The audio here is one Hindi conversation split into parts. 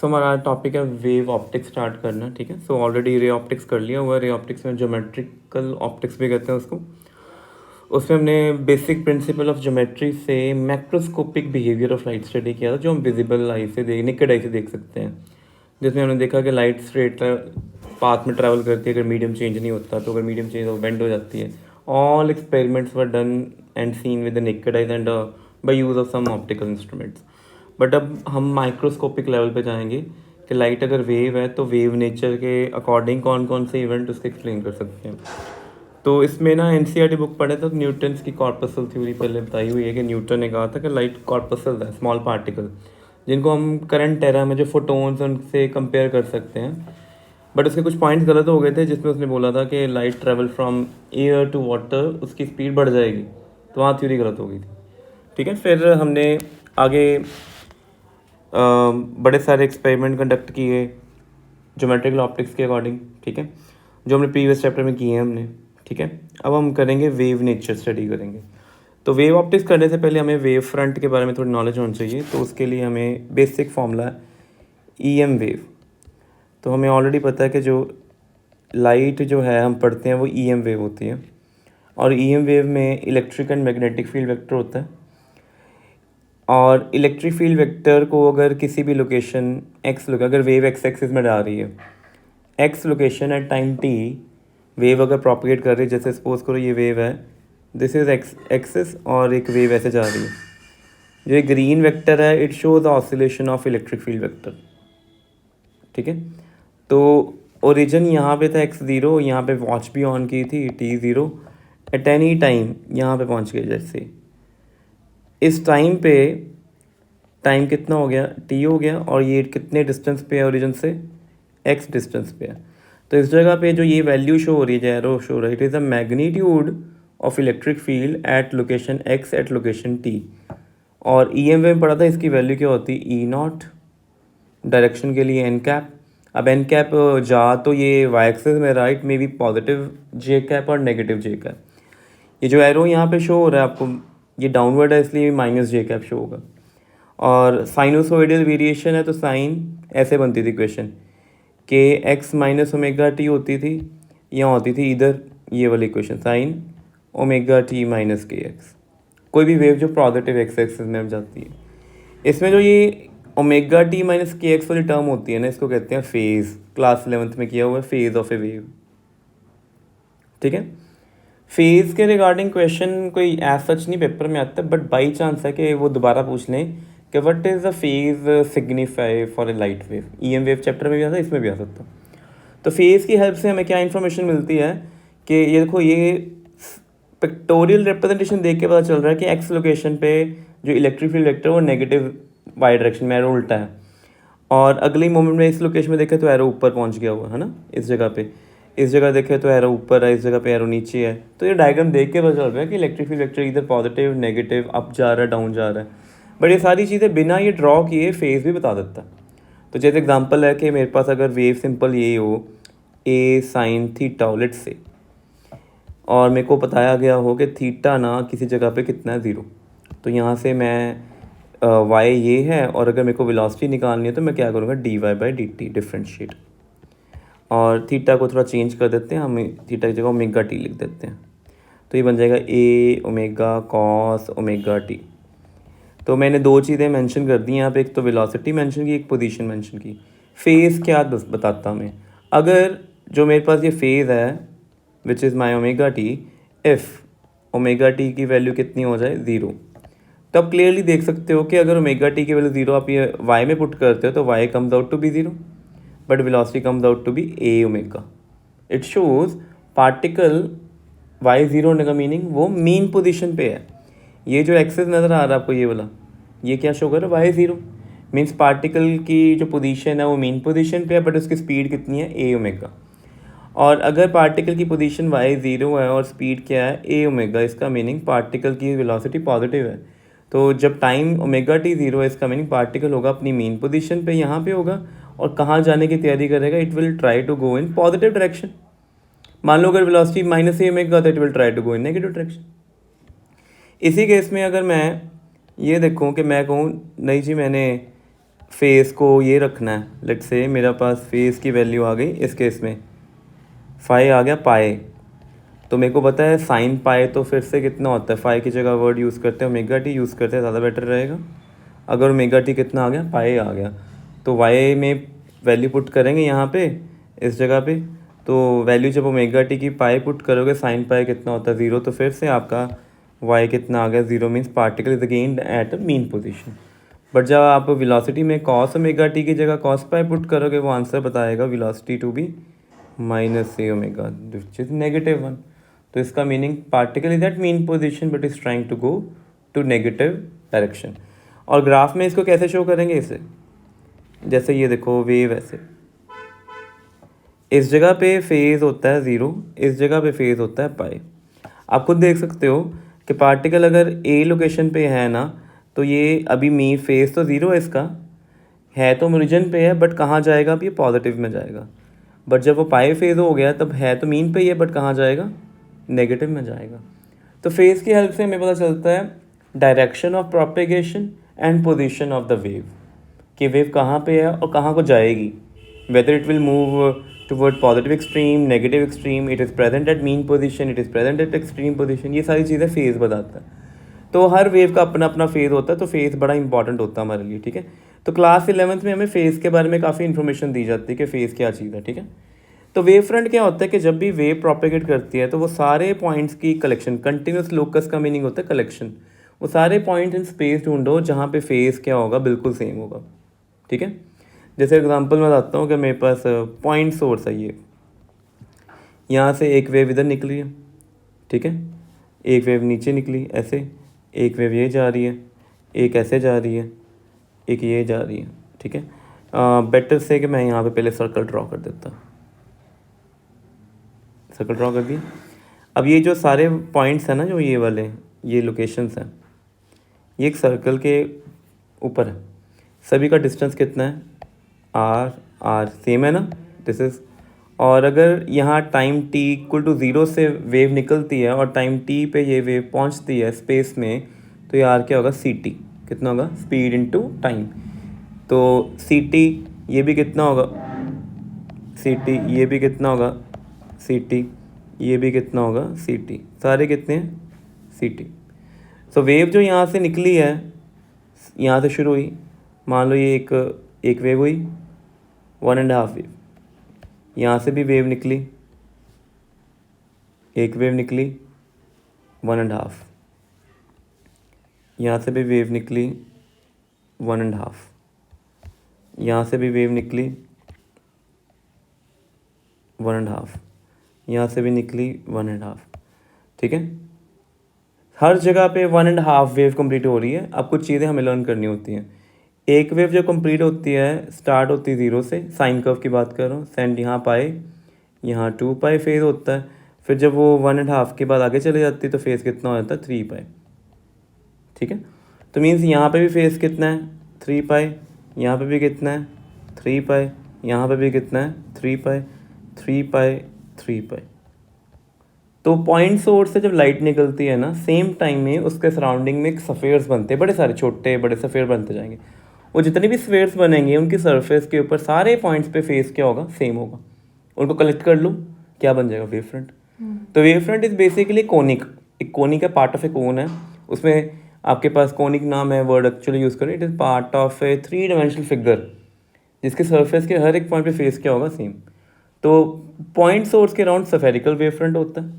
सो हमारा टॉपिक है वेव ऑप्टिक्स स्टार्ट करना, ठीक है। सो ऑलरेडी रे ऑप्टिक्स कर लिया हुआ है। रे ऑप्टिक्स में ज्योमेट्रिकल ऑप्टिक्स भी कहते हैं उसको। उसमें हमने बेसिक प्रिंसिपल ऑफ ज्योमेट्री से macroscopic behaviour of light study किया था, जो हम विजिबल आई से नेकेड आई से देख सकते हैं। जिसमें हमने देखा कि लाइट स्ट्रेट पाथ में ट्रैवल करती है, अगर मीडियम चेंज नहीं होता, तो अगर मीडियम चेंज हो बेंड हो जाती है। All experiments were done and seen with the naked eyes and by use of some optical instruments. But अब हम माइक्रोस्कोपिक लेवल पे जाएंगे कि लाइट अगर वेव है तो वेव नेचर के अकॉर्डिंग कौन कौन से इवेंट उसके एक्सप्लेन कर सकते हैं। तो इसमें ना एनसीईआरटी बुक पढ़े तो न्यूटन्स की कॉर्पसल थ्योरी पहले बताई हुई है कि न्यूटन ने कहा था कि लाइट कॉर्पसल है, स्मॉल पार्टिकल, जिनको हम करंट एरा में जो फोटोन्स उनसे कंपेयर कर सकते हैं। बट उसके कुछ पॉइंट्स गलत हो गए थे, जिसमें उसने बोला था कि light travel from air to water, उसकी स्पीड बढ़ जाएगी, तो वहाँ थ्योरी गलत हो गई थी, ठीक है। फिर हमने आगे बड़े सारे एक्सपेरिमेंट कंडक्ट किए ज्योमेट्रिकल ऑप्टिक्स के अकॉर्डिंग, ठीक है, जो हमने प्रीवियस चैप्टर में किए हैं हमने, ठीक है। अब हम करेंगे वेव नेचर स्टडी करेंगे। तो वेव ऑप्टिक्स करने से पहले हमें वेव फ्रंट के बारे में थोड़ी नॉलेज होनी चाहिए। तो उसके लिए हमें बेसिक फॉर्मूला है EM वेव। तो हमें ऑलरेडी पता है कि जो लाइट जो है हम पढ़ते हैं वो EM वेव होती है, और EM वेव में electric and magnetic field vector होता है। और इलेक्ट्रिक फील्ड वेक्टर को अगर किसी भी लोकेशन अगर वेव एक्स एक्सिस में जा रही है, x location at time t, wave अगर प्रोपगेट कर रही है, जैसे सपोज करो ये वेव है, दिस इज एक्स एक्सिस और एक वेव ऐसे जा रही है, जो ये ग्रीन वेक्टर है it shows the oscillation of electric field vector, ठीक है। तो ओरिजिन यहाँ पे था x0, यहाँ पे वॉच भी ऑन की थी t0, एट एनी टाइम यहाँ पे पहुँच गए। जैसे इस टाइम पे टाइम कितना हो गया, t हो गया, और ये कितने डिस्टेंस पे है ओरिजिन से, x डिस्टेंस पे है। तो इस जगह पे जो ये वैल्यू शो हो रही है, जो एरो शो हो रही है, it is the magnitude of electric field at location x at location t। और EM में पढ़ा था इसकी वैल्यू क्या होती है, E0, डायरेक्शन के लिए n कैप। अब n कैप जा तो ये y एक्सिस में राइट में भी पॉजिटिव j कैप और नेगेटिव j कैप। ये जो एरो यहाँ पे शो हो रहा है आपको, ये डाउनवर्ड है इसलिए माइनस j कैप शो होगा। और साइनोसोइडल वेरिएशन है तो साइन ऐसे बनती थी इक्वेशन के x माइनस ओमेगा टी होती थी, यहाँ होती थी इधर ये वाली equation sine omega T minus के एक्स। कोई भी वेव जो पॉजिटिव एक्स एक्सिस में जाती है, इसमें जो ये ओमेगा टी माइनस के एक्स वाली टर्म होती है ना, इसको कहते हैं फेज। क्लास 11th में किया हुआ है फेज ऑफ ए वेव, ठीक है। फेज के रिगार्डिंग क्वेश्चन कोई एज सच नहीं पेपर में आता, बट बाई चांस है कि वो दोबारा पूछ लें कि what is the phase signify for a light wave. EM wave chapter में भी आता है, इसमें भी आ सकता है। तो फेज की हेल्प से हमें क्या इन्फॉर्मेशन मिलती है कि ये देखो, ये पिक्टोरियल रिप्रेजेंटेशन देख के पता चल रहा है कि एक्स लोकेशन पे जो इलेक्ट्रिक फील्ड वेक्टर वो नेगेटिव वाई डायरेक्शन में एरो उल्टा है, और अगले मोमेंट में इस लोकेशन में देखे तो एरो ऊपर पहुंच गया हुआ है ना, इस जगह पे। इस जगह देखे तो एरो ऊपर है, इस जगह पे एरो नीचे है। तो ये डायग्राम देख के पता चल रहा है कि इलेक्ट्रिक फील्ड वेक्टर इधर पॉजिटिव नेगेटिव अप जा रहा है डाउन जा रहा है। बट ये सारी चीज़ें बिना ये ड्रॉ किए फेज भी बता देता है। तो जैसे एग्जांपल है कि मेरे पास अगर वेव सिंपल ये हो ए साइन थीटा लेट से, और मेरे को बताया गया हो कि थीटा ना किसी जगह पे कितना है 0, तो यहाँ से मैं वाई ये है, और अगर मेरे को वेलोसिटी निकालनी है तो मैं क्या करूँगा, dy/dt डिफरेंशिएट, और थीटा को थोड़ा चेंज कर देते हैं, हम थीटा की जगह ओमेगा टी लिख देते हैं। तो ये बन जाएगा ए ओमेगा कॉस ओमेगा टी। तो मैंने दो चीज़ें मेंशन कर दी यहाँ पे, एक तो वेलोसिटी मेंशन की, एक पोजीशन मेंशन की। फेज़ क्या बताता मैं, अगर जो मेरे पास ये फेज़ है which is my omega T, if omega T की वैल्यू कितनी हो जाए 0, तो आप क्लियरली देख सकते हो कि अगर ओमेगा टी की वैल्यू 0 आप ये y में पुट करते हो तो y comes out to be 0, but velocity comes out to be a omega. It shows particle y0 होने का मीनिंग वो मीन पोजीशन पे है। ये जो एक्सेस नज़र आ रहा है आपको ये वाला, ये क्या शो कर रहा है, y0 मीन्स पार्टिकल की जो पोजीशन है वो मीन पोजीशन पे है, बट उसकी स्पीड कितनी है, ए ओमेगा। और अगर पार्टिकल की पोजीशन y0 है और स्पीड क्या है, ए ओमेगा, इसका मीनिंग पार्टिकल की वेलोसिटी पॉजिटिव है। तो जब टाइम ओमेगा टी 0 है, इसका मीनिंग पार्टिकल होगा अपनी मेन पोजीशन पे, यहाँ पे होगा, और कहाँ जाने की तैयारी करेगा, it will try to go in positive direction. मान लो अगर वेलोसिटी माइनस ए ओमेगा तो it will try to go in negative direction. इसी केस में अगर मैं ये देखूँ कि मैं कहूँ नहीं जी मैंने फेस को ये रखना है, लेट्स से मेरा पास फेस की वैल्यू आ गई इस केस में फाई आ गया पाए, तो मेरे को पता है साइन पाए तो फिर से कितना होता है, फाई की जगह वर्ड यूज़ करते हैं ओमेगा टी यूज़ करते हैं, ज़्यादा बेटर रहेगा। अगर ओमेगा टी कितना आ गया, पाए आ गया, तो वाई में वैल्यू पुट करेंगे यहाँ पे इस जगह पे, तो वैल्यू जब ओमेगा टी की पाए पुट करोगे साइन पाए कितना होता है 0, तो फिर से आपका वाई कितना आ गया 0, means particle is again at a mean position. But जब आप वेलोसिटी में कॉस ओमेगा टी की जगह कॉस पाई पुट करोगे वो आंसर बताएगा velocity to be minus a omega which is -1। तो इसका meaning particle is at mean position but is trying to go to negative direction. और ग्राफ में इसको कैसे शो करेंगे, इसे जैसे ये देखो वेव ऐसे, इस जगह पे फेज होता है 0, इस जगह पे फेज होता है पाई। आप खुद देख सकते हो कि पार्टिकल अगर ए लोकेशन पे है ना, तो ये अभी मी फेज तो 0 है, इसका है तो ओरिजिन पे है, बट कहाँ जाएगा, अब ये पॉजिटिव में जाएगा। बट जब वो पाई फेज हो गया तब है तो मीन पे ही है, बट कहाँ जाएगा, नेगेटिव में जाएगा। तो फेज की हेल्प से हमें पता चलता है direction of propagation and position of the wave, कि वेव कहाँ पे है और कहाँ को जाएगी, whether it will move toward positive extreme, negative extreme, it is present at mean position, it is present at extreme position, ये सारी चीज़ें फेज़ बताता है। तो हर वेव का अपना अपना फेज़ होता है, तो फेज़ बड़ा इंपॉर्टेंट होता है हमारे लिए, ठीक है। तो क्लास 11th में हमें फेज़ के बारे में काफ़ी इन्फॉर्मेशन दी जाती है कि फ़ेज़ क्या चीज़ है, ठीक है। तो वेव फ्रंट क्या होता है कि जब भी वेव प्रोपेगेट करती है तो वो सारे पॉइंट्स की कलेक्शन, कंटिन्यूस लोकस का मीनिंग होता है कलेक्शन, वो सारे पॉइंट इन स्पेस ढूंढो जहाँ पे फेज़ क्या होगा, बिल्कुल सेम होगा, ठीक है। जैसे एग्जांपल मैं बताता हूँ कि मेरे पास पॉइंट सोर्स है, ये यहाँ से एक वेव इधर निकली है, ठीक है, एक वेव नीचे निकली ऐसे, एक वेव ये जा रही है, एक ऐसे जा रही है, एक ये जा रही है, ठीक है। बेटर से कि मैं यहाँ पे पहले सर्कल ड्रॉ कर देता, सर्कल ड्रॉ कर दिया। अब ये जो सारे पॉइंट्स हैं ना, जो ये वाले ये लोकेशंस हैं, ये एक सर्कल के ऊपर है, सभी का डिस्टेंस कितना है, आर आर सेम है ना, दिस इज़। और अगर यहाँ टाइम t इक्वल टू 0 से वेव निकलती है और टाइम t पे ये वेव पहुँचती है स्पेस में, तो ये आर क्या होगा, सी टी, कितना होगा, स्पीड इनटू टाइम। तो सी टी ये भी कितना होगा, सी टी ये भी कितना होगा, सी टी ये भी कितना होगा, सी टी, सारे कितने हैं, सी टी। सो वेव जो यहाँ से निकली है, यहाँ से शुरू हुई, मान लो ये एक वेव हुई, 1.5 वेव, यहाँ से भी वेव निकली, एक वेव निकली 1.5, यहाँ से भी वेव निकली 1.5, यहाँ से भी वेव निकली 1.5, यहाँ से भी निकली 1.5, ठीक है। हर जगह पे 1.5 वेव कंप्लीट हो रही है। अब कुछ चीज़ें हमें लर्न करनी होती हैं। एक वेव जो कंप्लीट होती है, स्टार्ट होती है 0 से, साइन कर्व की बात कर रहा हूँ, सेंड यहाँ पाए, यहाँ 2 पाई फेज़ होता है। फिर जब वो 1.5 के बाद आगे चले जाती है तो फेज़ कितना हो जाता है, 3 पाई, ठीक है। तो मीन्स यहाँ पे भी फेज़ कितना है, 3 पाई, यहाँ पे भी कितना है, 3 पाई, यहाँ पे भी कितना है, 3 पाई, 3 पाई, 3 पाई। तो पॉइंट सोर्स से जब लाइट निकलती है ना, सेम टाइम में उसके सराउंडिंग में सफ़ेयर्स बनते हैं, बड़े सारे छोटे बड़े सफ़ेयर बनते जाएंगे। वो जितने भी स्फेयर्स बनेंगे उनकी सरफेस के ऊपर सारे पॉइंट्स पे फेस क्या होगा, सेम होगा। उनको कलेक्ट कर लो, क्या बन जाएगा, वेव फ्रंट। तो wave front is basically conic, एक कोनिक है, पार्ट ऑफ ए कोन है। उसमें आपके पास कोनिक नाम है, वर्ड एक्चुअली यूज़ करें, it is part of A 3 dimensional figure जिसके सरफेस के हर एक पॉइंट पे फेस क्या होगा, सेम। तो पॉइंट सोर्स के अराउंड स्फेरिकल वेव फ्रंट होता है।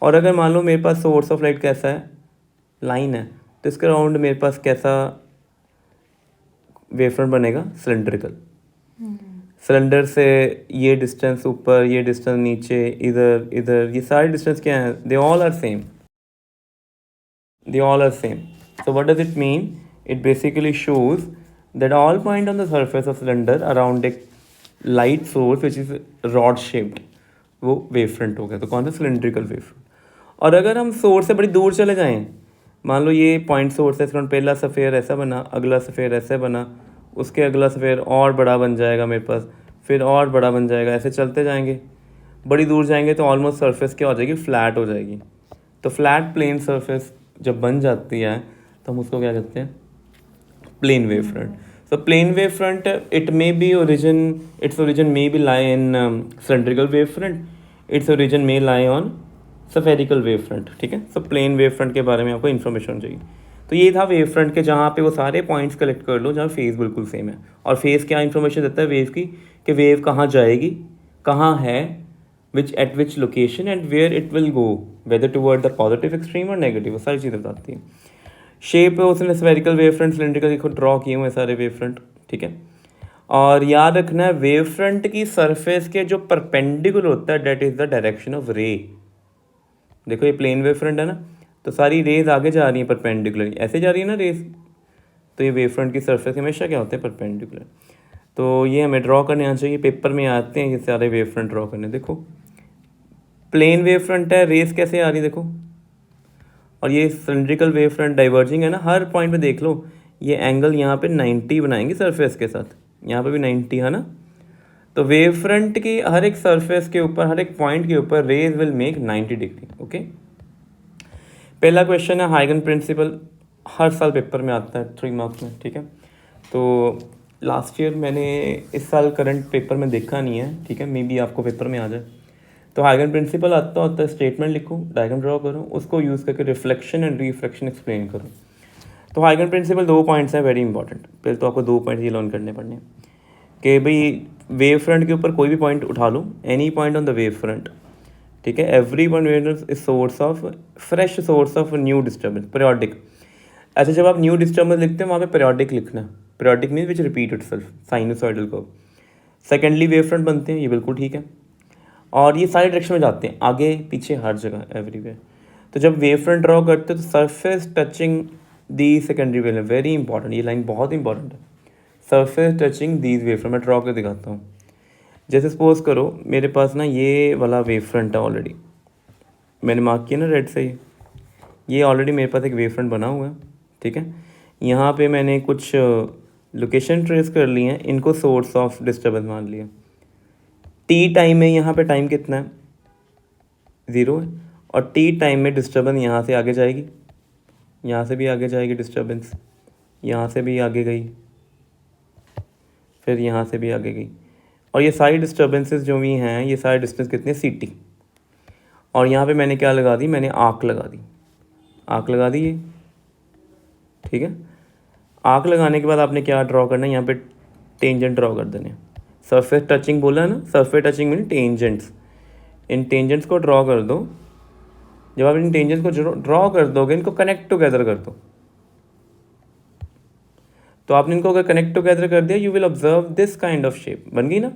और अगर मान लो मेरे पास सोर्स ऑफ लाइट कैसा है, लाइन है, तो इसके अराउंड मेरे पास कैसा वेव फ्रंट बनेगा, सिलेंड्रिकल। सिलेंडर से ये डिस्टेंस ऊपर, ये डिस्टेंस नीचे, इधर इधर, ये सारे डिस्टेंस क्या हैं, they all are same, they all are same. So what does it mean, it basically shows that all point on the surface of cylinder around a light source which is rod shaped, वो वेव फ्रंट हो गया। तो कौन सा, सिलेंड्रिकल वेव फ्रंट। और अगर हम सोर्स से बड़ी दूर चले जाएं, मान लो ये पॉइंट सोर्स है, इसका पहला सफ़ेयर ऐसा बना, अगला सफ़ेयर ऐसे बना, उसके अगला सफ़ेयर और बड़ा बन जाएगा मेरे पास, फिर और बड़ा बन जाएगा, ऐसे चलते जाएंगे। बड़ी दूर जाएंगे तो ऑलमोस्ट सरफेस क्या हो जाएगी, फ्लैट हो जाएगी। तो फ्लैट प्लेन सरफेस जब बन जाती है तो हम उसको क्या कहते हैं, plane wave front. So plane wavefront, its origin may be lie in cylindrical wavefront, its origin may lie on spherical wavefront, ठीक है। So plane wavefront के बारे में आपको इन्फॉर्मेशन चाहिए। तो ये था वेवफ्रंट के, जहाँ पे वो सारे पॉइंट्स कलेक्ट कर लो जहाँ फेज़ बिल्कुल सेम है। और फेज़ क्या इन्फॉर्मेशन देता है वेव की, कि वेव कहाँ जाएगी, कहाँ है, at which location and where it will go, whether toward the positive extreme और नेगेटिव, वो सारी चीज़ें बताती है। शेप उसने स्फेरिकल वेव फ्रंट, सिलेंड्रिकल देखो ड्रॉ किए हुए सारे वेव फ्रंट, ठीक है। और याद रखना है वेव फ्रंट की सरफेस के जो परपेंडिकुलर होता है that is the direction of रे। देखो ये प्लेन वेव फ्रंट है ना, तो सारी रेज आगे जा रही हैं परपेंडिकुलर, ऐसे जा रही है ना रेज, तो ये वेव फ्रंट की सरफेस हमेशा क्या होते हैं, परपेंडिकुलर। तो ये हमें ड्रॉ करने आना चाहिए, पेपर में आते हैं ये सारे वेव फ्रंट ड्रॉ करने। देखो प्लेन वेव फ्रंट है, रेस कैसे आ रही है देखो, और ये सिलेंड्रिकल वेव फ्रंट डाइवर्जिंग है ना, हर पॉइंट पे देख लो ये एंगल यहाँ पे 90 बनाएंगे सरफेस के साथ, यहाँ पे भी 90 है ना। तो वेव फ्रंट की हर एक सरफेस के ऊपर, हर एक पॉइंट के ऊपर rays will make 90 degree. Okay, पहला क्वेश्चन है हाइगन प्रिंसिपल, हर साल पेपर में आता है 3 मार्क्स में, ठीक है। तो लास्ट ईयर मैंने इस साल करंट पेपर में देखा नहीं है, ठीक है, मे बी आपको पेपर में आ जाए। तो हाइगन प्रिंसिपल आता है, स्टेटमेंट लिखो, डायग्राम ड्रॉ करो, उसको यूज़ करके रिफ्लेक्शन एंड रिफ्लेक्शन एक्सप्लेन करो। तो हाइगन प्रिंसिपल 2 पॉइंट्स हैं वेरी इंपॉर्टेंट, पहले तो आपको 2 पॉइंट्स ये लर्न करने पड़ने कि भाई वेव फ्रंट के ऊपर कोई भी पॉइंट उठा लो, any point on the wave front, ठीक है, every point is source of fresh source of new disturbance, periodic. अच्छा, जब आप न्यू डिस्टर्बेंस लिखते हैं वहाँ पे पीरियोडिक लिखना है, periodic means which repeat itself, sinusoidal curve. Secondly wave front बनते हैं, ये बिल्कुल ठीक है, और ये सारे डायरेक्शन में जाते हैं, आगे पीछे हर जगह एवरीवेयर। तो जब वेव फ्रंट ड्रॉ करते हो तो surface touching the secondary wave, very important, ये लाइन बहुत इंपॉर्टेंट है, surface touching these wave front. मैं ड्रॉ कर दिखाता हूँ। जैसे सपोज करो मेरे पास ना ये वाला वेव फ्रंट है, ऑलरेडी मैंने मार्क किया ना रेड से, ये ऑलरेडी मेरे पास एक वेव फ्रंट बना हुआ है, ठीक है। यहाँ पे मैंने कुछ लोकेशन ट्रेस कर ली हैं, इनको सोर्स ऑफ डिस्टर्बेंस मान लिया। टी टाइम में यहाँ पे टाइम कितना है, 0 है, और टी टाइम में डिस्टर्बेंस यहाँ से आगे जाएगी, यहाँ से भी आगे जाएगी डिस्टर्बेंस, यहाँ से भी आगे गई, फिर यहाँ से भी आगे गई, और ये सारी डिस्टर्बेंसेस जो भी हैं ये सारे डिस्टेंस कितने, ct। और यहाँ पे मैंने क्या लगा दी, मैंने आर्क लगा दी, आर्क लगा दी ये, ठीक है। आर्क लगाने के बाद आपने क्या ड्रॉ करना है, यहाँ पे टेंजेंट ड्रॉ कर देने। सरफेस टचिंग बोला है ना, सरफेस टचिंग मीन टेंजेंट्स, इन टेंजेंट्स को ड्रॉ कर दो। जब आप इन टेंजेंट्स को ड्रॉ कर दोगे, इनको कनेक्ट टुगेदर कर दो। तो आपने इनको अगर कनेक्ट टुगेदर कर दिया, you will observe this kind of shape, बन गई ना।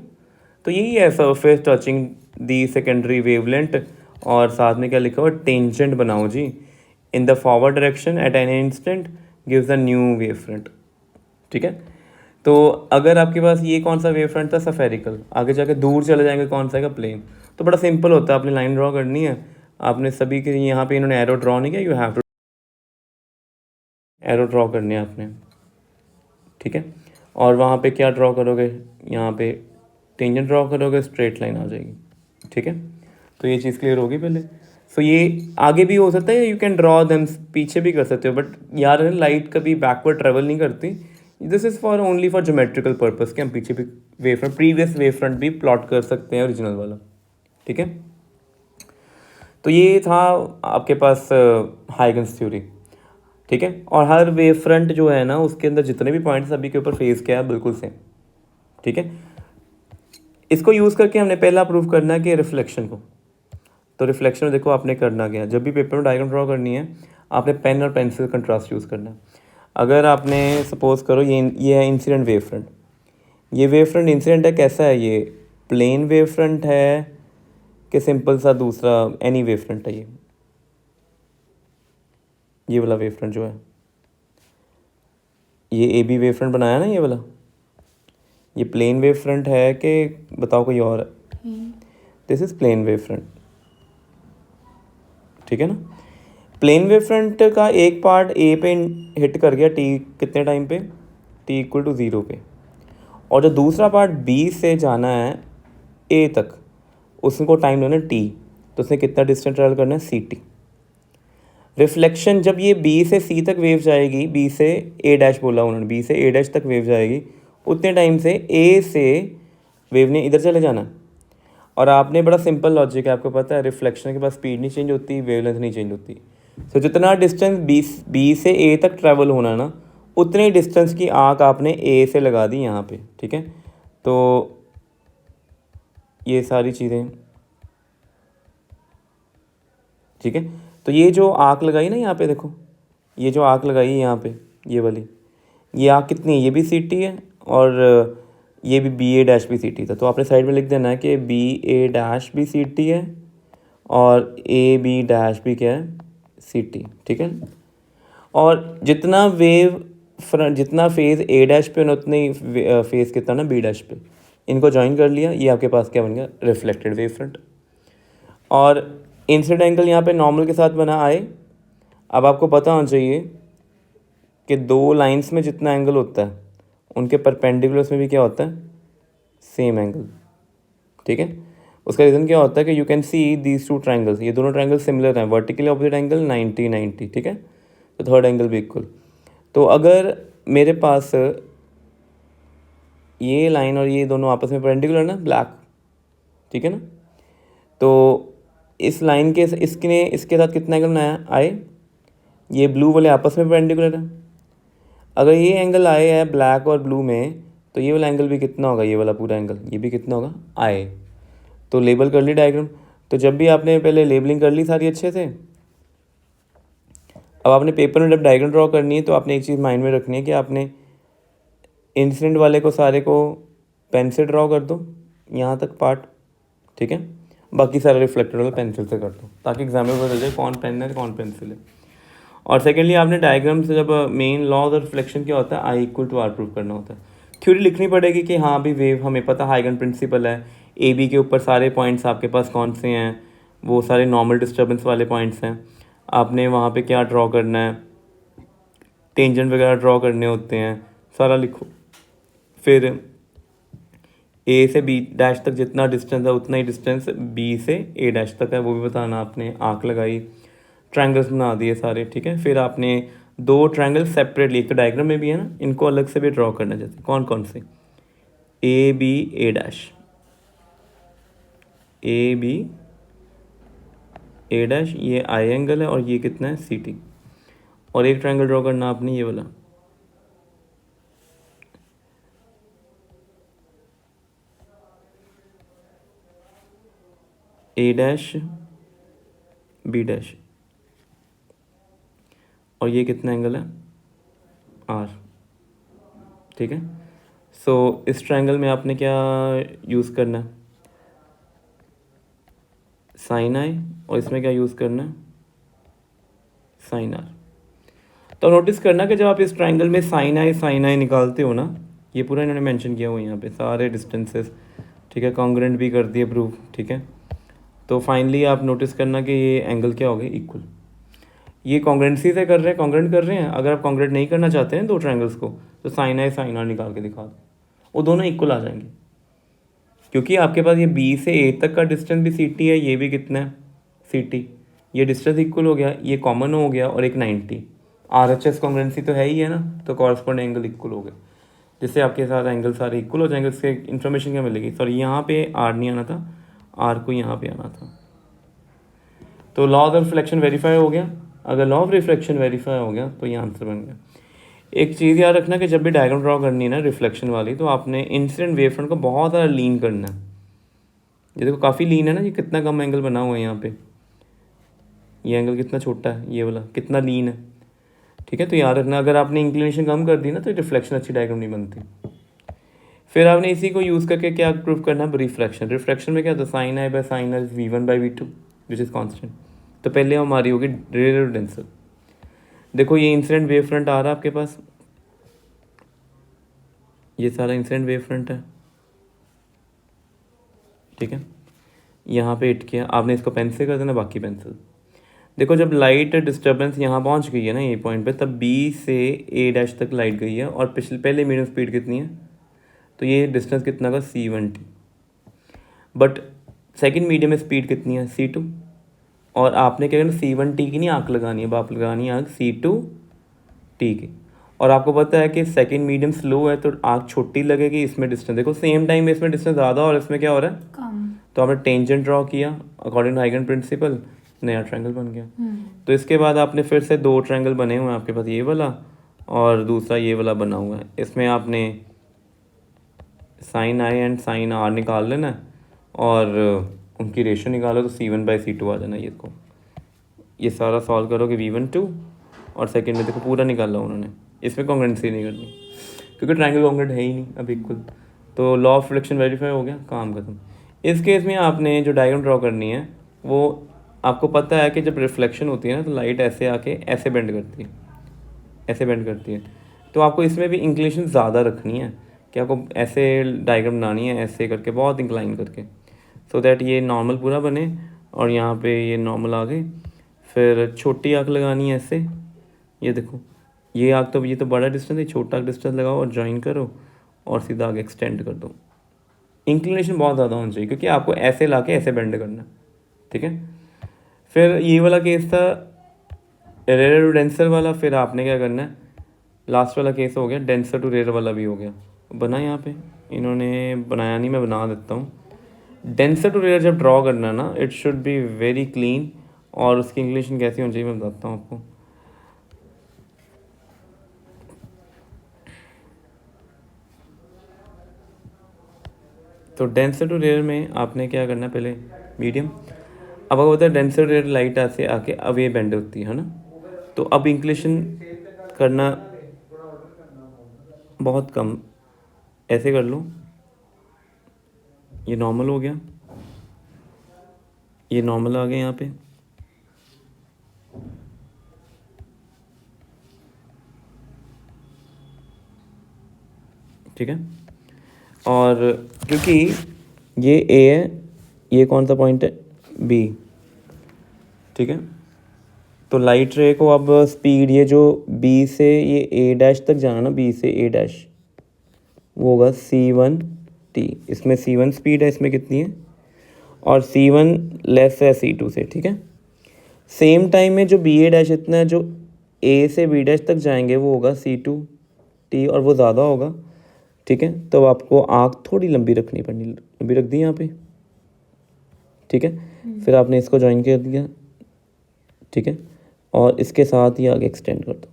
तो यही है surface touching the secondary wavelength, और साथ में क्या लिखा हुआ, टेंजेंट बनाओ जी, in the forward direction at an instant gives a new wave front, ठीक है। तो अगर आपके पास ये कौन सा वेव फ्रंट था, सफेरिकल, आगे जाके दूर चले जाएंगे कौन सा का, प्लेन। तो बड़ा सिंपल होता है, आपने लाइन ड्रॉ करनी है, आपने सभी के यहाँ पे इन्होंने एरो ड्रॉ नहीं किया, you have to arrow draw करनी है आपने, ठीक है। और वहाँ पे क्या ड्रॉ करोगे, यहाँ पे टेंजेंट ड्रॉ करोगे, स्ट्रेट लाइन आ जाएगी, ठीक है। तो ये चीज़ क्लियर होगी पहले। सो ये आगे भी हो सकता है, यू कैन ड्रॉ देम, पीछे भी कर सकते हो, बट यार लाइट कभी बैकवर्ड ट्रेवल नहीं करती, this is for only for geometrical purpose के हम पीछे भी wave front, previous wave front भी प्लॉट कर सकते हैं ओरिजिनल वाला, ठीक है। तो ये था आपके पास हाइगन्स थ्योरी, ठीक है। और हर वेव फ्रंट जो है ना उसके अंदर जितने भी पॉइंट्स सभी के ऊपर फेस क्या है, बिल्कुल सेम, ठीक है। इसको यूज़ करके हमने पहला प्रूव करना है कि रिफ्लेक्शन को। तो रिफ्लेक्शन में देखो आपने करना क्या, जब भी पेपर में डायग्राम ड्रॉ करनी है आपने पेन और पेंसिल कंट्रास्ट यूज़ करना है। अगर आपने सपोज करो ये है इंसिडेंट वेव फ्रंट, ये वेव फ्रंट इंसिडेंट है, कैसा है ये, प्लेन वेव फ्रंट है कि सिंपल सा दूसरा एनी वेव फ्रंट है, ये वाला वेव फ्रंट जो है, ये ए बी वेव फ्रंट बनाया ना ये वाला, ये प्लेन वेव फ्रंट है कि बताओ कोई और है, this is plane wave front, ठीक है ना। प्लेन वेव फ्रंट का एक पार्ट ए पे हिट कर गया टी कितने टाइम पे, टी इक्वल टू 0 पे, और जो दूसरा पार्ट बी से जाना है ए तक उसको टाइम लेना टी, तो उसने कितना डिस्टेंस ट्रैवल करना है, सी टी। रिफ्लेक्शन जब ये बी से सी तक वेव जाएगी, बी से ए डैश बोला उन्होंने, बी से ए डैश तक वेव जाएगी, उतने टाइम से ए से वेव ने इधर चले जाना। और आपने बड़ा सिंपल लॉजिक है, आपको पता है रिफ्लेक्शन के पास स्पीड नहीं चेंज होती, वेवलेंथ नहीं चेंज होती। तो जितना डिस्टेंस बी से ए तक ट्रैवल होना ना, उतने डिस्टेंस की आंख आपने ए से लगा दी यहाँ पे, ठीक है। तो ये सारी चीज़ें, ठीक है। तो ये जो आंख लगाई ना यहाँ पे देखो, ये जो आंख लगाई है यहाँ पे, ये वाली, ये आंख कितनी है, ये भी सी टी है और ये भी बी ए डैश भी सी टी था। तो आपने साइड में लिख देना है कि बी ए डैश भी सी टी है और ए बी डैश भी क्या है, सी टी, ठीक है। और जितना वेव फ्रंट, जितना फेज़ ए डैश पे ना, उतने ही फेज़ कितना ना बी डैश पे, इनको ज्वाइन कर लिया, ये आपके पास क्या बन गया, रिफ्लेक्टेड वेव फ्रंट। और इंसिडेंट एंगल यहाँ पे नॉर्मल के साथ बना आए। अब आपको पता होना चाहिए कि दो लाइंस में जितना एंगल होता है उनके परपेंडिकुलर्स में भी क्या होता है, सेम एंगल, ठीक है। उसका रीज़न क्या होता है कि you can see these two triangles, ये दोनों ट्रायंगल सिमिलर हैं, वर्टिकली ऑपोजिट एंगल 90 90, ठीक है। तो थर्ड एंगल भी इक्वल। तो अगर मेरे पास ये लाइन और ये दोनों आपस में परपेंडिकुलर ना, ब्लैक, ठीक है ना, तो इस लाइन के इसके साथ कितना एंगल बनाया आए, ये ब्लू वाले आपस में परपेंडिकुलर है। अगर ये एंगल आए है ब्लैक और ब्लू में, तो ये वाला एंगल भी कितना होगा, ये वाला पूरा एंगल, ये भी कितना होगा, आए। तो लेबल कर ली डायग्राम। तो जब भी आपने पहले लेबलिंग कर ली सारी अच्छे से, अब आपने पेपर में जब डायग्राम ड्रॉ करनी है तो आपने एक चीज़ माइंड में रखनी है कि आपने इंसिडेंट वाले को सारे को पेन से ड्रॉ कर दो यहाँ तक पार्ट, ठीक है। बाकी सारा रिफ्लेक्टेड वाला पेंसिल से कर दो, ताकि एग्जाम में पता चल जाए कौन पेन है कौन पेंसिल है। और सेकेंडली आपने डायग्राम से जब मेन लॉ ऑफ रिफ्लेक्शन क्या होता है, I equal to are prove करना होता है। थ्योरी लिखनी पड़ेगी कि हाँ भी वेव हमें पता हाइगन प्रिंसिपल है, ए बी के ऊपर सारे पॉइंट्स आपके पास कौन से हैं, वो सारे नॉर्मल डिस्टर्बेंस वाले पॉइंट्स हैं, आपने वहाँ पे क्या ड्रॉ करना है, टेंजेंट वगैरह ड्रॉ करने होते हैं, सारा लिखो। फिर ए से बी डैश तक जितना डिस्टेंस है उतना ही डिस्टेंस बी से ए डैश तक है, वो भी बताना आपने। आंख लगाई, ट्रायंगल्स बना दिए सारे, ठीक है। फिर आपने दो ट्रायंगल सेपरेटली, एक तो डायग्राम में भी है ना, इनको अलग से भी ड्रॉ करना, जैसे कौन कौन से, A B A dash, A B A dash, ये आई एंगल है और ये कितना है, सी टी। और एक ट्रायंगल ड्रॉ करना आपने ये वाला, ए डैश बी डैश, और ये कितना एंगल है, आर, ठीक है। सो इस ट्रायंगल में आपने क्या यूज़ करना है, साइन आई, और इसमें क्या यूज़ करना है, साइन आर। तो नोटिस करना कि जब आप इस ट्रायंगल में साइन आई निकालते हो ना, ये पूरा इन्होंने मेंशन किया हुआ है यहाँ पे सारे डिस्टेंसेस, ठीक है, कॉन्ग्रुएंट भी कर दिए प्रूफ, ठीक है। तो फाइनली आप नोटिस करना कि ये एंगल क्या हो गए, इक्वल। ये कॉन्ग्रुएंसी से कर रहे हैं, कॉन्ग्रुएंट कर रहे हैं। अगर आप कॉन्ग्रुएंट नहीं करना चाहते हैं दो ट्रायंगल्स को, तो साइन आर निकाल के दिखा दो, वो दोनों इक्वल आ जाएंगे। क्योंकि आपके पास ये बी से ए तक का डिस्टेंस भी सी टी है, ये भी कितना है, सी टी, ये डिस्टेंस इक्वल हो गया, ये कॉमन हो गया, और एक 90, आर एच एस कॉन्ग्रुएंसी तो है ही है ना, तो कॉरस्पॉन्ड एंगल इक्वल हो गया, जिससे आपके साथ एंगल सारे इक्वल हो जाएंगे। उससे इन्फॉर्मेशन क्या मिलेगी, सॉरी यहाँ पे आर नहीं आना था, आर को यहाँ पे आना था। तो लॉ ऑफ रिफ्लेक्शन वेरीफाई हो गया। अगर लॉ ऑफ रिफ्लेक्शन वेरीफाई हो गया तो ये आंसर बन गया। एक चीज़ याद रखना कि जब भी डायग्राम ड्रॉ करनी है ना रिफ्लेक्शन वाली, तो आपने इंसिडेंट वेव फ्रंट को बहुत ज़्यादा लीन करना है। ये देखो काफ़ी लीन है ना, ये कितना कम एंगल बना हुआ है यहाँ पे, ये एंगल कितना छोटा है, ये वाला कितना लीन है, ठीक है। तो याद रखना, अगर आपने इंक्लिनेशन कम कर दी ना तो रिफ्लेक्शन अच्छी डायग्राम नहीं बनती। फिर आपने इसी को यूज़ करके क्या प्रूव करना है, रिफ्लेक्शन। रिफ्लेक्शन में क्या होता है, sine i by sine r v one by v two which is constant. तो पहले हमारी होगी रिलेटिव डेंसिटी। देखो ये इंसिडेंट वेव फ्रंट आ रहा है आपके पास, ये सारा इंसिडेंट वेव फ्रंट है, ठीक है। यहाँ पे हिट किया आपने, इसको पेन से कर देना, बाकी पेंसिल। देखो जब लाइट डिस्टर्बेंस यहाँ पहुँच गई है ना ये पॉइंट पे, तब बी से ए डैश तक लाइट गई है, और पहले मीडियम स्पीड कितनी है, तो ये डिस्टेंस कितना का, C1T। बट सेकंड मीडियम में स्पीड कितनी है, C2। और आपने क्या करना, C1T की नहीं आंख लगानी है, अब आप लगानी है आंख C2T की। और आपको पता है कि सेकंड मीडियम स्लो है तो आंख छोटी लगेगी, इसमें डिस्टेंस देखो सेम टाइम में इसमें डिस्टेंस ज़्यादा और इसमें क्या हो रहा है कम। तो आपने टेंजेंट ड्रॉ किया अकॉर्डिंग टू हाइगन प्रिंसिपल, नया ट्रायंगल बन गया। तो इसके बाद आपने फिर से दो ट्रायंगल बने हुए हैं आपके पास, ये वाला और दूसरा ये वाला बना हुआ है। इसमें आपने sine i and sine r निकाल लेना है और उनकी रेशियो निकालो तो C1/C2 आ जाना। ये को ये सारा सॉल्व करोगे V1/2 और सेकंड में देखो पूरा निकाला उन्होंने, इसमें कॉन्ग्रुएंसी नहीं करनी क्योंकि ट्रायंगल कॉन्ग्रुएंट है ही नहीं अब इक्वल। तो लॉ ऑफ रिडक्शन वेरीफाई हो गया, काम खत्म। इस केस में आपने जो डायग्राम ड्रॉ करनी है वो आपको पता है कि जब रिफ्लेक्शन होती है ना तो लाइट ऐसे आके ऐसे बेंड करती है, ऐसे बेंड करती है। तो आपको इसमें भी इंक्लिनेशन ज़्यादा रखनी है कि आपको ऐसे डायग्राम बनानी है, ऐसे करके बहुत इंक्लाइन करके, सो दैट ये नॉर्मल पूरा बने और यहाँ पे ये नॉर्मल आ गए। फिर छोटी आँख लगानी है ऐसे, ये देखो ये आँख तो ये तो बड़ा डिस्टेंस है, छोटा डिस्टेंस लगाओ और ज्वाइन करो और सीधा आगे एक्सटेंड कर दो। इंक्लिनेशन बहुत ज़्यादा होना चाहिए क्योंकि आपको ऐसे ला के ऐसे बेंड करना है, ठीक है। फिर ये वाला केस था रेयर टू डेंसर वाला, फिर आपने क्या करना है, लास्ट वाला केस हो गया डेंसर टू रेयर वाला भी हो गया। बना यहाँ पे इन्होंने बनाया नहीं, मैं बना देता हूँ। डेंसर टू रेयर जब ड्रॉ करना ना it should be very clean, और उसकी इंक्लिनेशन कैसी होनी चाहिए मैं बताता हूँ आपको। तो डेंसर टू रेयर में आपने क्या करना है, पहले मीडियम। अब आपको पता है डेंसर टू रेयर लाइट ऐसे आके अब ये बेंड होती है ना, तो अब इंक्लिनेशन करना बहुत कम, ऐसे कर लो, ये नॉर्मल हो गया, ये नॉर्मल आ गया यहाँ पे, ठीक है। और क्योंकि ये ए है, ये कौन सा पॉइंट है बी, ठीक है। तो लाइट रे को अब स्पीड ये जो बी से ये ए डैश तक जाना ना, बी से ए डैश, वो होगा C1T। इसमें C1 स्पीड है, इसमें कितनी है, और C1 लेस है C2 से, ठीक है। सेम टाइम में जो बी ए डैश इतना है, जो ए से बी डैश तक जाएंगे वो होगा C2T और वो ज़्यादा होगा, ठीक है। तो आपको आँख थोड़ी लंबी रखनी पड़नी, लंबी रख दी यहाँ पे, ठीक है। फिर आपने इसको ज्वाइन कर दिया, ठीक है, और इसके साथ ही आगे एक्सटेंड कर दो,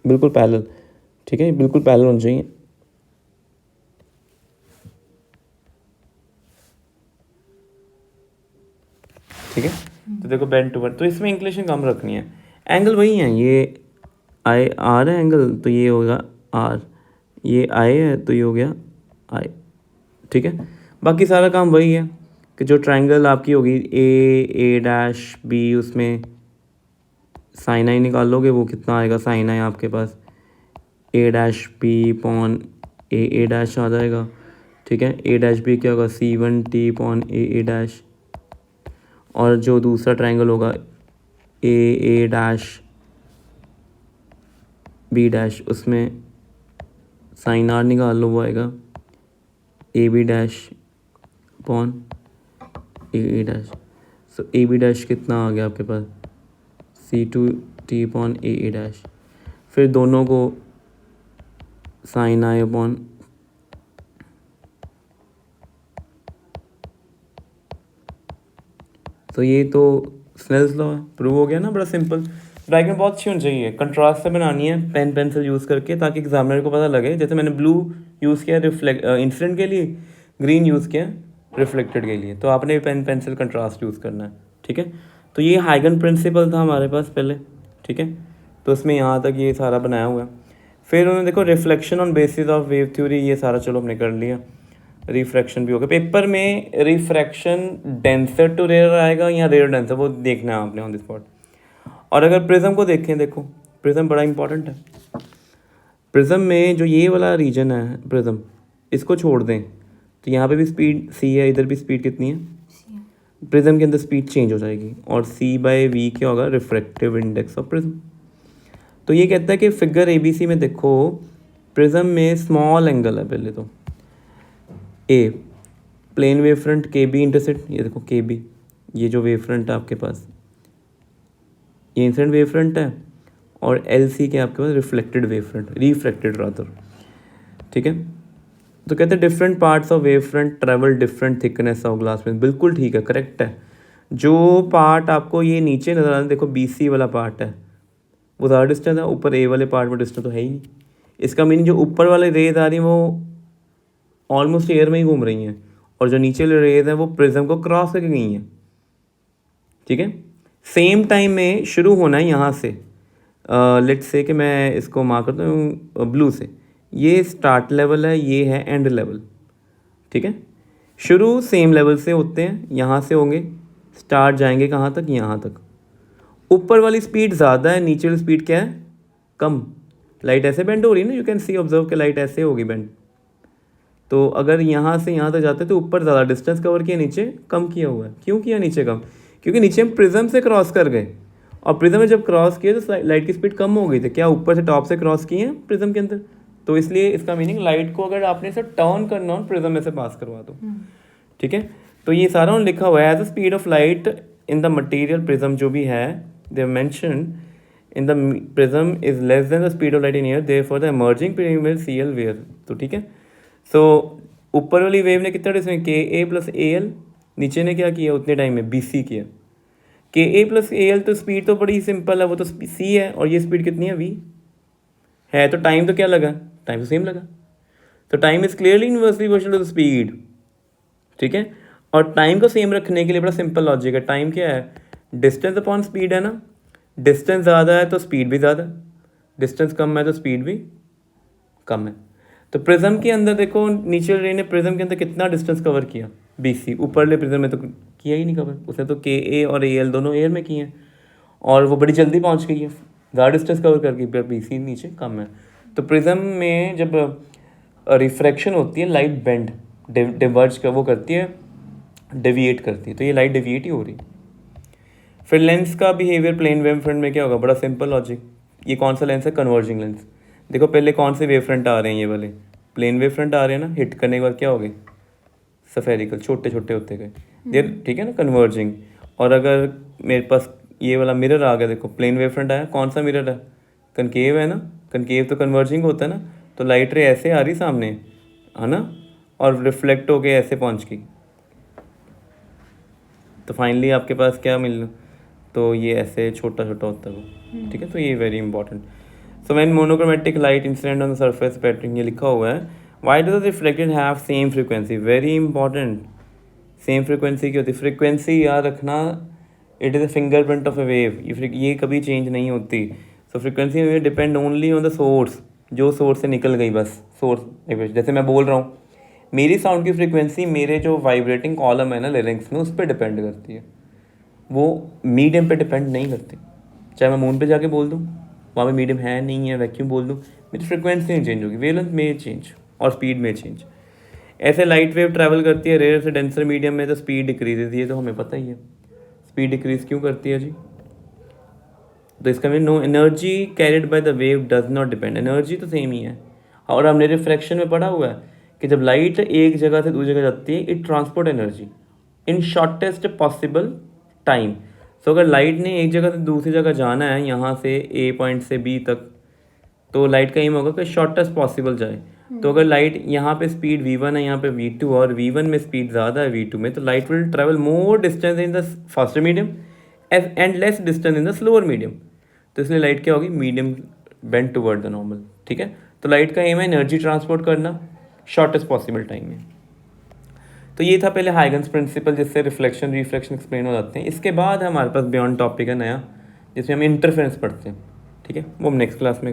बिल्कुल पैरेलल, ठीक है, बिल्कुल पैरेलल होना चाहिए। ठीक है, तो देखो बेंड टू बेंड, तो इसमें इंक्लिनेशन कम रखनी है। एंगल वही है, ये आई आर है एंगल, तो ये होगा आर, ये आई है तो ये हो गया आई, ठीक है। बाकी सारा काम वही है कि जो ट्रायंगल आपकी होगी ए डैश बी, उसमें साइन आई निकालोगे वो कितना आएगा, साइन आई आपके पास ए dash B pawn A dash आ जाएगा, ठीक है। ए डैश बी क्या होगा, C1T पॉन ए डैश, और जो दूसरा ट्रायंगल होगा ए डैश बी डैश, उसमें साइन आर निकाल लो, वो आएगा A B dash upon A dash. So A B dash कितना आ गया आपके पास, C2T पॉन ए डैश। फिर दोनों को साइन आई अपॉन तो ये तो स्नेल्स लॉ है, प्रूव हो गया ना, बड़ा सिंपल। डायग्राम बहुत अच्छी होनी चाहिए, कंट्रास्ट से बनानी है पेन पेंसिल यूज़ करके, ताकि एग्जामिनर को पता लगे। जैसे मैंने ब्लू यूज़ किया इंसिडेंट के लिए, ग्रीन यूज़ किया रिफ्लेक्टेड के लिए, तो आपने पेन पेंसिल कंट्रास्ट यूज़ करना है, ठीक है। तो ये हाइगन प्रिंसिपल था हमारे पास पहले, ठीक है। तो उसमें यहाँ तक ये सारा बनाया हुआ है। फिर उन्होंने देखो reflection on basis of wave theory, ये सारा चलो हमने कर लिया। रिफ्रैक्शन भी होगा पेपर में, रिफ्रैक्शन डेंसर टू रेयर आएगा या रेयर डेंसर, वो देखना है आपने ऑन द स्पॉट। और अगर प्रिज्म को देखें, देखो प्रिज्म बड़ा इंपॉर्टेंट है। प्रिज्म में जो ये वाला रीजन है प्रिज्म, इसको छोड़ दें तो यहाँ पे भी स्पीड C है, इधर भी स्पीड कितनी है, प्रिज्म के अंदर स्पीड चेंज हो जाएगी, और C/V क्या होगा, रिफ्रैक्टिव इंडेक्स ऑफ प्रिज्म। तो ये कहता है कि फिगर ABC में देखो, प्रिज्म में स्मॉल एंगल है पहले तो A, प्लेन वेव फ्रंट के बी इंटरसेप्ट, ये देखो के बी, ये जो वेव फ्रंट है आपके पास, ये इंसिडेंट वेव फ्रंट है, और एल सी के आपके पास reflected wave front, refracted rather, ठीक है। तो कहते हैं different parts of wave front travel different thickness of glass में, बिल्कुल ठीक है, करेक्ट है। जो पार्ट आपको ये नीचे नजर आ रहा है, देखो बी सी वाला पार्ट है, वो ज़्यादा डिस्टेंस है, ऊपर ए वाले पार्ट में डिस्टेंस तो है ही नहीं। इसका मीनिंग जो ऊपर वाले रेज आ रही हैं वो ऑलमोस्ट एयर में ही घूम रही हैं, और जो नीचे वाले रेज हैं वो प्रिज्म को क्रॉस करके गई हैं, ठीक है। सेम टाइम में शुरू होना है यहाँ से, लेट्स से कि मैं इसको मार्क करता हूँ ब्लू से, ये स्टार्ट लेवल है, ये है एंड लेवल, ठीक है। शुरू सेम लेवल से होते हैं, यहाँ से होंगे, स्टार्ट जाएंगे कहाँ तक, यहाँ तक। ऊपर वाली स्पीड ज़्यादा है, नीचे वाली स्पीड क्या है, कम। लाइट ऐसे बेंड हो रही है ना, यू कैन सी ऑब्जर्व कि लाइट ऐसे होगी बेंड। तो अगर यहाँ से यहाँ तक जाते हैं तो ऊपर ज़्यादा डिस्टेंस कवर किया, नीचे कम किया हुआ है। क्यों किया नीचे कम, क्योंकि नीचे हम प्रिज्म से क्रॉस कर गए, और प्रिज्म में जब क्रॉस किए तो लाइट की स्पीड कम हो गई थी। क्या ऊपर से टॉप से क्रॉस किए हैं प्रिज्म के अंदर, तो इसलिए इसका मीनिंग लाइट को अगर आपने इसे टर्न करना हो प्रिज्म में से पास करवा दो, ठीक है। तो ये सारा लिखा हुआ है as the speed of light in the material prism जो भी है, they mention in the prism is less than the speed of light in air, therefore the emerging prism will see एल वेयर। तो ठीक है, सो ऊपर वाली वेव ने कितना डिस्टेंस, के ए प्लस ए एल, नीचे ने क्या किया उतने टाइम में बी सी किया। के ए प्लस ए एल तो स्पीड तो बड़ी सिंपल है, वो तो सी है, और ये स्पीड कितनी है, वी है। तो टाइम तो क्या लगा, टाइम तो सेम लगा। तो time is clearly inversely proportional to the speed, ठीक है। और टाइम को सेम रखने के लिए बड़ा सिंपल लॉजिक है। टाइम क्या है, डिस्टेंस अपॉन स्पीड है ना। डिस्टेंस ज़्यादा है तो स्पीड भी ज़्यादा, डिस्टेंस कम है तो स्पीड भी कम है। तो प्रिज्म के अंदर देखो, नीचे रे ने प्रिज्म के अंदर कितना डिस्टेंस कवर किया, बी सी। ऊपर ले प्रिज्म में तो किया ही नहीं कवर, उसने तो के ए और ए एल दोनों एयर में किए हैं, और वो बड़ी जल्दी पहुंच गई है, ज़्यादा डिस्टेंस कवर कर गई, बी सी नीचे कम है। तो प्रिज्म में जब रिफ्रैक्शन होती है, लाइट बेंड डिवर्ज कर वो करती है, डेविएट करती है, तो ये लाइट डेविएट ही हो रही। फिर लेंस का बिहेवियर प्लेन वेव फ्रंट में क्या होगा, बड़ा सिंपल लॉजिक। ये कौन सा लेंस है, कन्वर्जिंग लेंस। देखो पहले कौन से वेव फ्रंट आ रहे हैं, ये वाले प्लेन वेव फ्रंट आ रहे हैं ना, हिट करने के बाद क्या हो गए, सफेरिकल, छोटे छोटे होते गए, देर ठीक है ना, कन्वर्जिंग। और अगर मेरे पास ये वाला मिरर आ गया, देखो प्लेन वेव फ्रंट आया, कौन सा मिरर है, कनकेव है ना, कनकेव तो कन्वर्जिंग होता है ना। तो लाइट रे ऐसे आ रही सामने, है ना, और रिफ्लेक्ट हो गए ऐसे पहुंच गई, तो फाइनली आपके पास क्या मिल, तो ये ऐसे छोटा छोटा होता है वो, ठीक है। तो ये very important. So when monochromatic light incident on the surface pattern, ये लिखा हुआ है, why does the reflected have same frequency, very important. Same frequency की होती है, फ्रीक्वेंसी याद रखना, it is a fingerprint of a wave, ये कभी चेंज नहीं होती। सो फ्रीक्वेंसी में depend only on the source, जो सोर्स से निकल गई बस, सोर्स। जैसे मैं बोल रहा हूँ, मेरी साउंड की फ्रीक्वेंसी मेरे जो वाइब्रेटिंग कॉलम है ना लिरिक्स में, उस पर डिपेंड करती है, वो मीडियम पे डिपेंड नहीं करती। चाहे मैं मून पे जाके बोल दूँ, वहाँ पे मीडियम है नहीं है, वैक्यूम बोल दूँ, मेरी फ्रीक्वेंसी नहीं चेंज होगी, वेवलेंथ में चेंज और स्पीड में चेंज। ऐसे लाइट वेव ट्रैवल करती है रेयर से डेंसर मीडियम में, तो स्पीड डिक्रीज होती है, तो हमें पता ही है स्पीड डिक्रीज क्यों करती है जी। तो इसका mean no energy carried by the wave does not depend, energy तो सेम ही है। और हमने रिफ्रैक्शन में पढ़ा हुआ है कि जब लाइट एक जगह से दूसरी जगह जाती है, it transport energy in shortest possible time. So अगर लाइट ने एक जगह से दूसरी जगह जाना है, यहाँ से ए पॉइंट से बी तक, तो लाइट का एम होगा कि शॉर्टेस्ट पॉसिबल जाए। तो अगर लाइट यहाँ पे स्पीड v1 है, यहाँ पे v2, और v1 में स्पीड ज़्यादा है v2 में, तो light will travel more distance in the faster medium and less distance in the slower medium. तो इसलिए लाइट क्या होगी, medium bend toward the normal, ठीक है। तो लाइट का एम है एनर्जी ट्रांसपोर्ट करना शॉर्टेस्ट पॉसिबल टाइम में। तो ये था पहले हाइगन्स प्रिंसिपल, जिससे रिफ्लेक्शन रिफ्लेक्शन एक्सप्लेन हो जाते हैं। इसके बाद हमारे पास बियॉन्ड टॉपिक है नया, जिसमें हम इंटरफेरेंस पढ़ते हैं, ठीक है, वो हम नेक्स्ट क्लास में